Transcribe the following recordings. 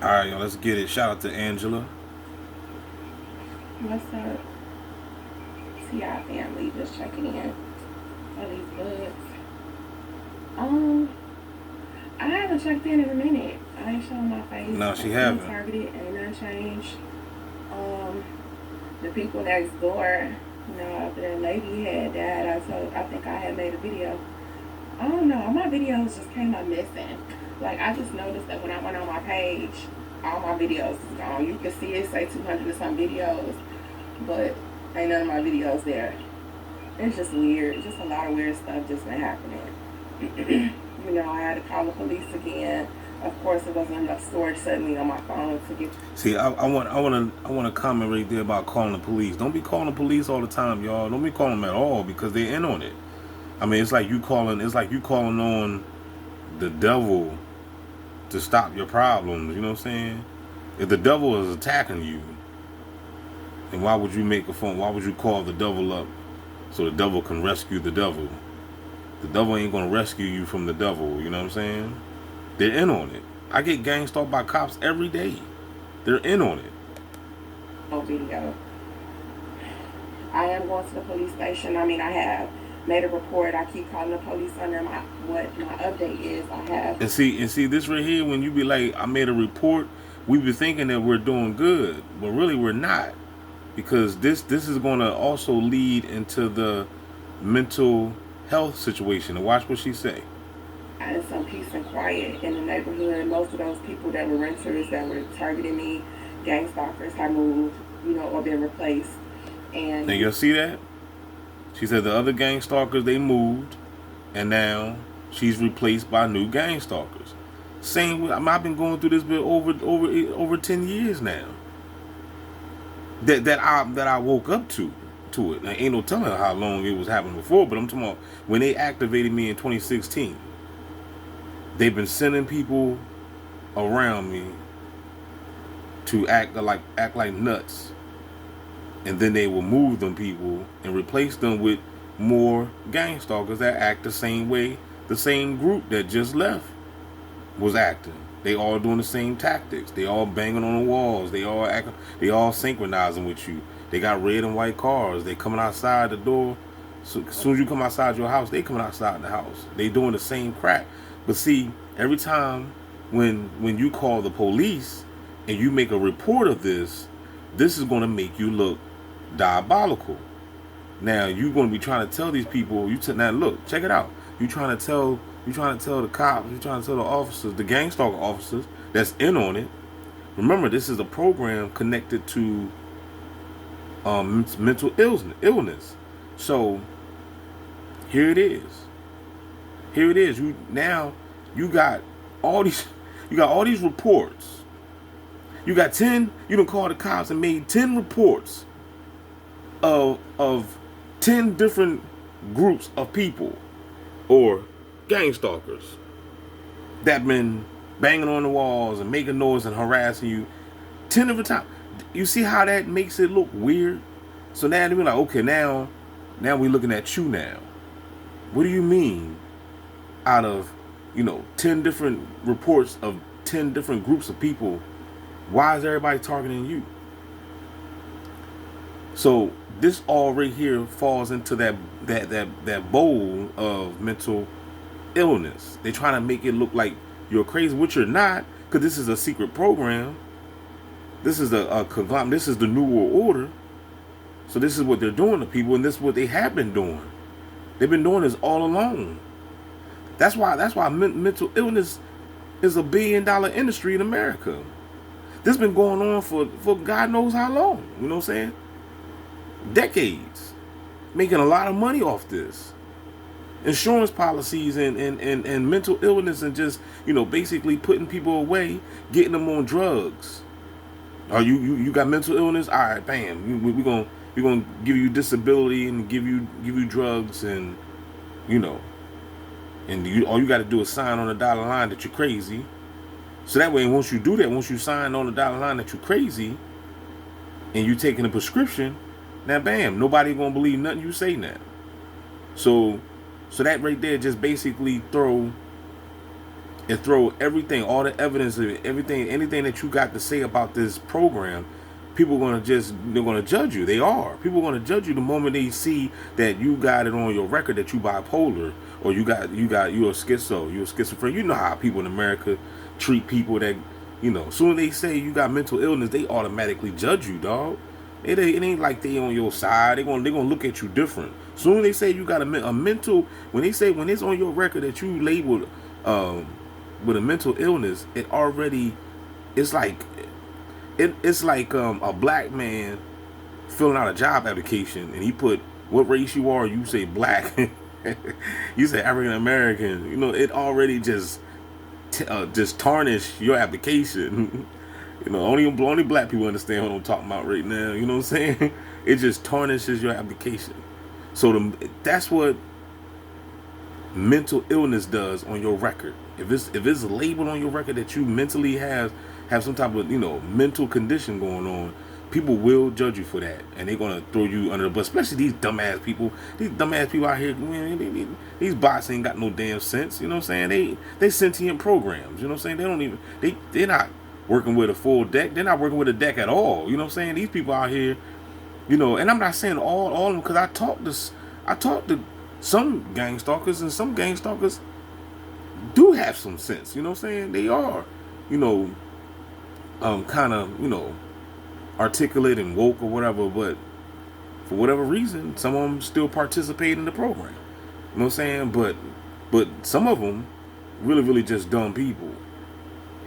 All right, y'all, let's get it. Shout out to Angela. What's up? See our family just checking in. All these bugs. Um, I haven't checked in a minute. I ain't showing my face. No, she I'm still haven't. targeted, ain't nothing changed. Um, the people next door, after that lady had died, I think I had made a video. I don't know, my videos just came up missing. Like, I just noticed that when I went on my page, all my videos is gone. You can see it say 200 and some videos, but ain't none of my videos there. It's just weird. Just a lot of weird stuff just been happening. I had to call the police again. Of course, it wasn't enough storage suddenly on my phone to get. See, I want to comment right there about calling the police. Don't be calling the police all the time, y'all. Don't be calling them at all because they're in on it. I mean, it's like you calling. It's like you calling on the devil to stop your problems. You know what I'm saying? If the devil is attacking you, then why would you make a phone? Why would you call the devil up so the devil can rescue the devil? The devil ain't gonna rescue you from the devil. You know what I'm saying? They're in on it. I get gang stalked by cops every day. They're in on it. No video. I am going to the police station. I mean, I have made a report. I keep calling the police on them. What my update is, I have. And see this right here. When you be like, I made a report, we be thinking that we're doing good, but really we're not, because this is going to also lead into the mental health situation. And watch what she say. And some peace and quiet in the neighborhood. Most of those people that were renters that were targeting me, gang stalkers, have moved, or been replaced. And now you see that? She said the other gang stalkers, they moved, and now she's replaced by new gang stalkers. Same with, I've been going through this bit over 10 years now. That I woke up to it. Now, ain't no telling how long it was happening before, but I'm talking about when they activated me in 2016. They've been sending people around me to act like nuts, and then they will move them people and replace them with more gang stalkers that act the same way the same group that just left was acting. They all doing the same tactics. They all banging on the walls. They all synchronizing with you. They got red and white cars. They coming outside the door. So as soon as you come outside your house, they coming outside the house. They doing the same crap. But see, every time when you call the police and you make a report of this is going to make you look diabolical. Now you're going to be trying to tell these people. Now look, check it out. You're trying to tell the cops. You're trying to tell the officers, the gang stalker officers that's in on it. Remember, this is a program connected to mental illness. So here it is. You got all these reports. You got 10. You done called the cops and made 10 reports of 10 different groups of people or gang stalkers that been banging on the walls and making noise and harassing you 10 different times. You see how that makes it look weird? So now they're like, okay, now we're looking at you now. What do you mean? Out of 10 different reports of 10 different groups of people, why is everybody targeting you? So this all right here falls into that bowl of mental illness. They're trying to make it look like you're crazy, which you're not, because this is a secret program. This is a conglomerate. This is the New World Order. So this is what they're doing to people, and this is what they have been doing. They've been doing this all along. That's why mental illness is a $1 billion industry in America. This has been going on for God knows how long. You know what I'm saying? Decades. Making a lot of money off this. Insurance policies and mental illness, and just, basically putting people away, getting them on drugs. Oh, you got mental illness? All right, bam. We're gonna give you disability and give you drugs, and all you got to do is sign on the dotted line that you're crazy. So that way, once you do that, once you sign on the dotted line that you're crazy, and you're taking a prescription, now bam, nobody gonna believe nothing you say now. So that right there just basically throw and throw everything, all the evidence of it, everything, anything that you got to say about this program, people are gonna they're gonna judge you. They are. People are gonna judge you the moment they see that you got it on your record that you bipolar or you're a schizophrenic. You know how people in America treat people that, soon as they say you got mental illness, they automatically judge you, dog. It ain't like they on your side. They gonna look at you different. Soon as they say you got a mental, when it's on your record that you labeled with a mental illness, it's like it's like a black man filling out a job application and he put what race you are. You say black, you say African American. It already just tarnish your application. Only black people understand what I'm talking about right now. You know what I'm saying? It just tarnishes your application. So that's what mental illness does on your record. If it's labeled on your record that you mentally have some type of mental condition going on, people will judge you for that, and they're gonna throw you under the bus. Especially these dumbass people. These dumbass people out here, man, these bots ain't got no damn sense. You know what I'm saying? They sentient programs. You know what I'm saying? They don't even they're not working with a full deck. They're not working with a deck at all. You know what I'm saying? These people out here, and I'm not saying all of them, because I talked to some gang stalkers, and some gang stalkers do have some sense. You know what I'm saying? They are, kind of, articulate and woke or whatever, but for whatever reason, some of them still participate in the program. You know what I'm saying? But some of them really, really just dumb people.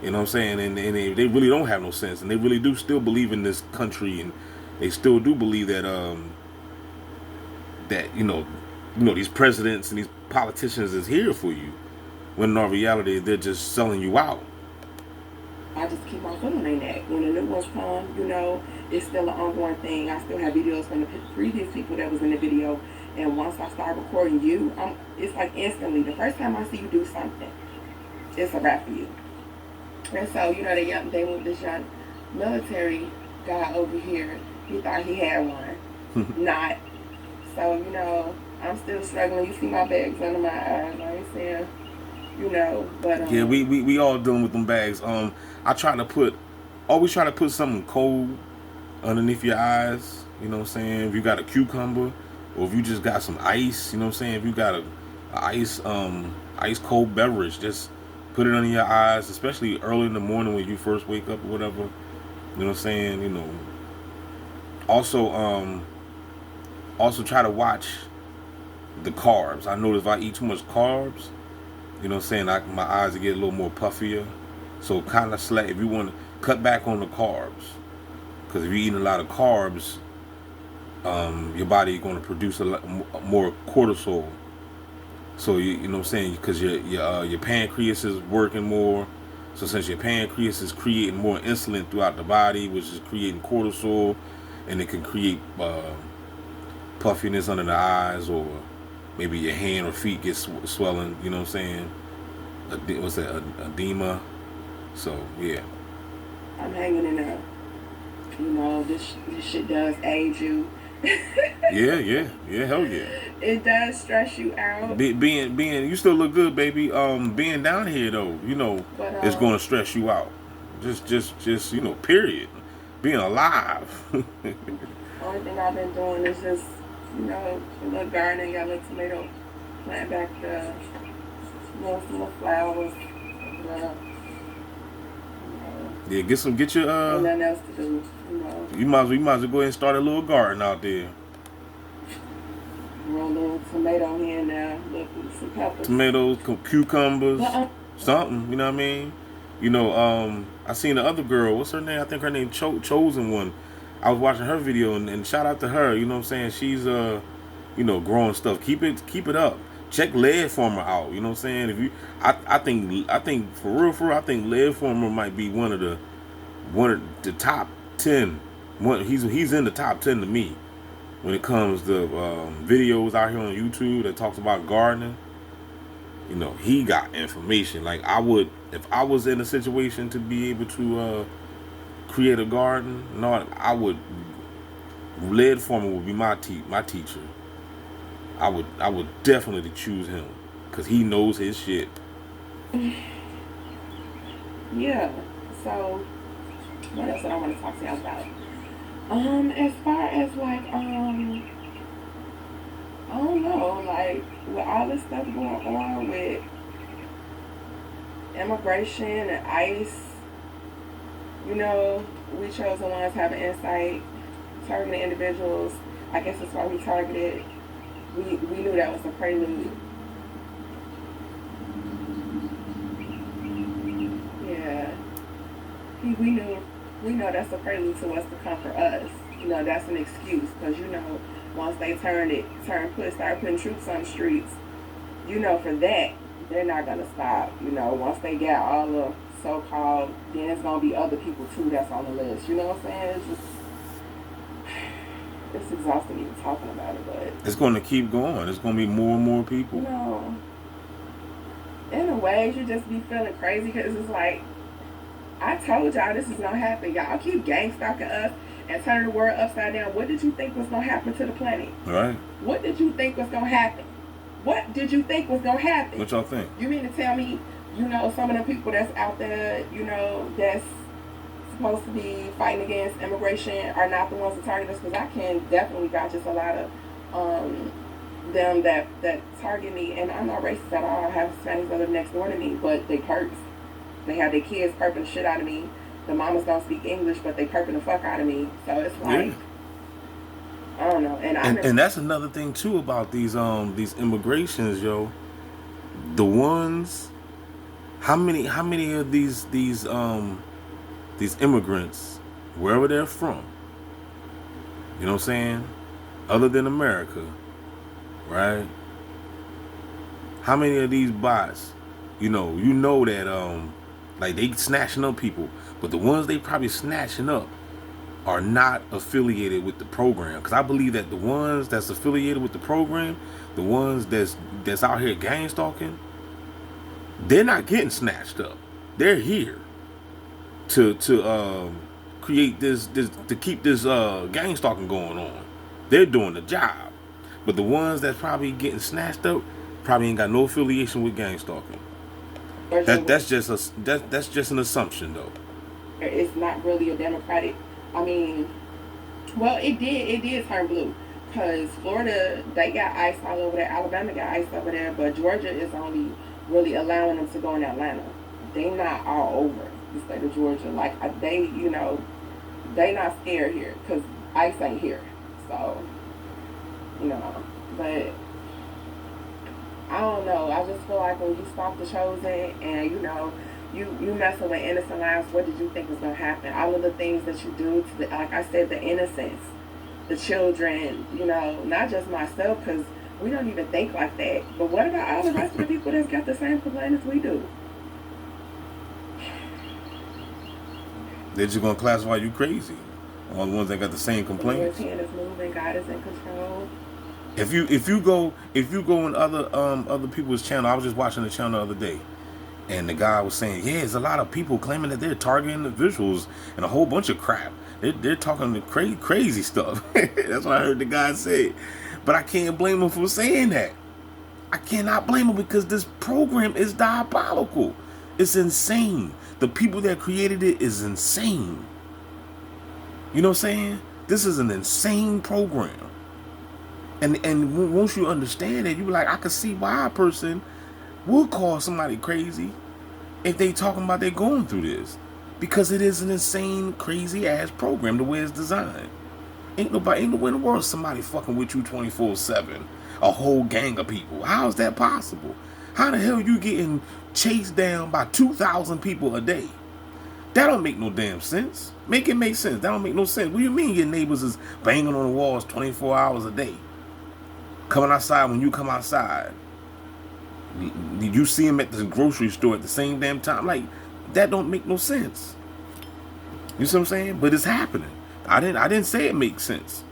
You know what I'm saying? And they really don't have no sense, and they really do still believe in this country, and they still do believe that these presidents and these politicians is here for you, when in all reality they're just selling you out. I just keep on feeling like that. When the new ones come, it's still an ongoing thing. I still have videos from the previous people that was in the video, and once I start recording you, it's like instantly. The first time I see you do something, it's a wrap for you. And so, they moved this young military guy over here. He thought he had one. Not. So, I'm still struggling. You see my bags under my eyes. I ain't saying, but yeah, we all dealing with them bags. Always try to put something cold underneath your eyes. You know what I'm saying? If you got a cucumber, or if you just got some ice, you know what I'm saying? If you got a ice cold beverage, just put it under your eyes, especially early in the morning when you first wake up or whatever. You know what I'm saying? Also try to watch the carbs. I notice if I eat too much carbs, you know what I'm saying, my eyes will get a little more puffier. So kind of if you want to cut back on the carbs, because if you're eating a lot of carbs, your body is going to produce a lot more cortisol. So you know what I'm saying, because your pancreas is working more. So since your pancreas is creating more insulin throughout the body, which is creating cortisol, and it can create puffiness under the eyes, or maybe your hand or feet gets swelling. You know what I'm saying? What's that? Edema. So yeah. I'm hanging in there. This shit does age you. yeah, hell yeah. It does stress you out. Being, you still look good, baby. Being down here though, it's going to stress you out. Just period. Being alive. Only thing I've been doing is just, a little gardening, got a little tomato plant back there, some little flowers. Yeah, get your and nothing else to do. You might as well go ahead and start a little garden out there. Grow a little tomato here and there, some peppers. Tomatoes, cucumbers, something. You know what I mean? I seen the other girl. What's her name? I think her name Chosen One. I was watching her video, and shout out to her. You know what I'm saying? She's growing stuff. Keep it up. Check lead former out. You know what I'm saying? If you, I think for real, I think lead former might be one of the top 10. He's in the top 10 to me when it comes to videos out here on YouTube that talks about gardening. He got information. Like if I was in a situation to be able to create a garden, lead former would be my teacher. I would definitely choose him because he knows his shit. Yeah. So what else did I want to talk to you about? As far as like, I don't know, like with all this stuff going on with immigration and ICE, you know, we chose the ones having insight, targeting individuals. I guess that's why we targeted. We knew that was the prelude. Yeah, we know that's the prelude to what's to come for us. You know, that's an excuse because you know once they start putting troops on the streets, you know for that they're not gonna stop. You know, once they get all the so-called, then it's gonna be other people too that's on the list. You know what I'm saying? It's exhausting even talking about it, but It's going to keep going. It's going to be more and more people. you know, in a way, you just be feeling crazy because it's like I told y'all this is gonna happen. Y'all keep gang stalking us and turning the world upside down. What did you think was gonna happen to the planet? Right. What did you think was gonna happen? What did you think was gonna happen? What y'all think? You mean to tell me, you know, some of the people that's out there, you know, that's supposed to be fighting against immigration are not the ones that target us? Because I can definitely vouch just a lot of them that target me, and I'm not racist at all. I have Hispanics that live next door to me, but they perps. They have their kids perping the shit out of me. The mamas don't speak English, but they perping the fuck out of me. So it's like, yeah. I don't know. And that's another thing too about these immigrations, yo. The ones, how many of these immigrants, wherever they're from, you know what I'm saying, other than America, right? How many of these bots, you know that like they snatching up people, but the ones they probably snatching up are not affiliated with the program. Because I believe that the ones that's affiliated with the program, the ones that's out here gang stalking, they're not getting snatched up. They're here to create this to keep this gang stalking going on. They're doing the job. But the ones that's probably getting snatched up probably ain't got no affiliation with gang stalking. That's just an assumption though. It's not really a democratic. I mean, well, it did turn blue because Florida, they got ICE all over there. Alabama got ICE over there, but Georgia is only really allowing them to go in Atlanta. They not all over the state of Georgia. Like they, you know, they not scared here because ICE ain't here. So, you know, but I don't know. I just feel like when you stalk the chosen and you know. You messing with innocent lives. What did you think was gonna happen? All of the things that you do to like I said, the innocence, the children. You know, not just myself, because we don't even think like that. But what about all the rest of the people that's got the same complaints as we do? They're just gonna classify you crazy. All the ones that got the same complaints. The Lord's hand is moving. God is in control. If you go in other people's channel, I was just watching the channel the other day. And the guy was saying, yeah, there's a lot of people claiming that they're targeting individuals and a whole bunch of crap. They're talking crazy stuff. That's what I heard the guy say. But I can't blame him for saying that. I cannot blame him because this program is diabolical. It's insane. The people that created it is insane. You know what I'm saying? This is an insane program. And once you understand it, you be like, I can see why a person will call somebody crazy if they talking about they're going through this, because it is an insane, crazy ass program the way it's designed. Ain't nowhere in the world somebody fucking with you 24/7, a whole gang of people. How is that possible? How the hell you getting chased down by 2,000 people a day? That don't make no damn sense. Make it make sense. That don't make no sense. What do you mean your neighbors is banging on the walls 24 hours a day? Coming outside when you come outside. You see him at the grocery store at the same damn time. Like, that don't make no sense. You see what I'm saying? But it's happening. I didn't say it makes sense.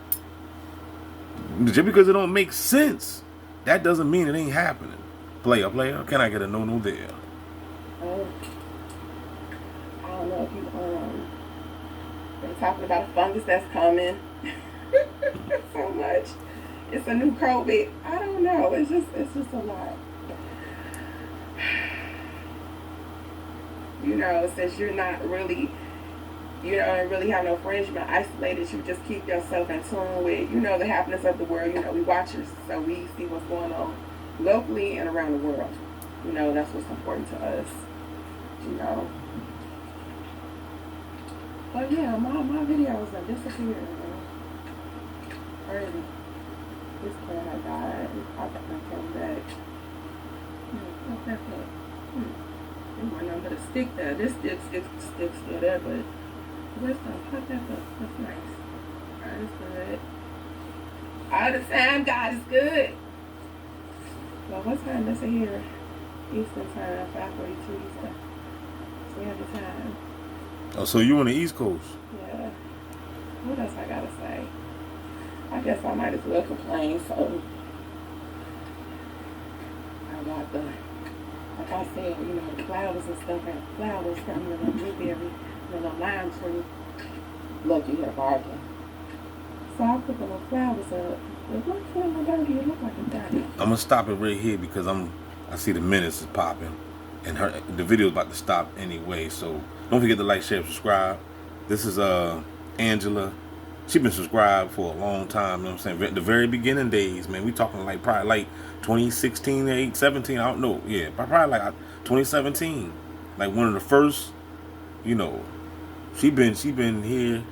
Just because it don't make sense, that doesn't mean it ain't happening. Player, can I get a no there? I don't know if you been talking about a fungus that's coming so much. It's a new COVID. I don't know. It's just a lot. You know, since you're not really, you know, and really have no friends, you're not isolated, you just keep yourself in tune with, you know, the happenings of the world. You know, we watchers, so we see what's going on locally and around the world. You know, that's what's important to us. You know. But yeah, my videos are disappearing. Crazy. This cat had died. It popped up and came back. What's that for? There wasn't nothing but a stick there. This stick still there, but where's the pop that up? That's nice. God is good. All the time, God is good. Well, what time is it here? Eastern time, 5:42 Eastern. So we have the time. Oh, so you on the East Coast? Yeah. What else I gotta say? I guess I might as well complain. So I got the, like I said, you know, the flowers and stuff, and flowers from the blueberry, the lime tree. Lucky here barking. So I put the little flowers up. It looks like a dirty. It looks like a dirty. I'm gonna stop it right here because I see the minutes is popping, and the video's about to stop anyway. So don't forget to like, share, subscribe. This is Angela. She been subscribed for a long time. You know what I'm saying? The very beginning days, man. We talking like probably like 2016, 8, 17. I don't know. Yeah, probably like 2017. Like one of the first. You know, she been here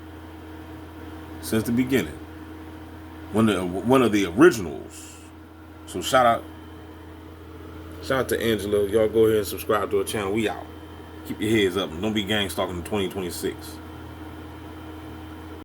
since the beginning. One of the originals. So shout out to Angela. Y'all go ahead and subscribe to her channel. We out. Keep your heads up and don't be gang stalking in 2026.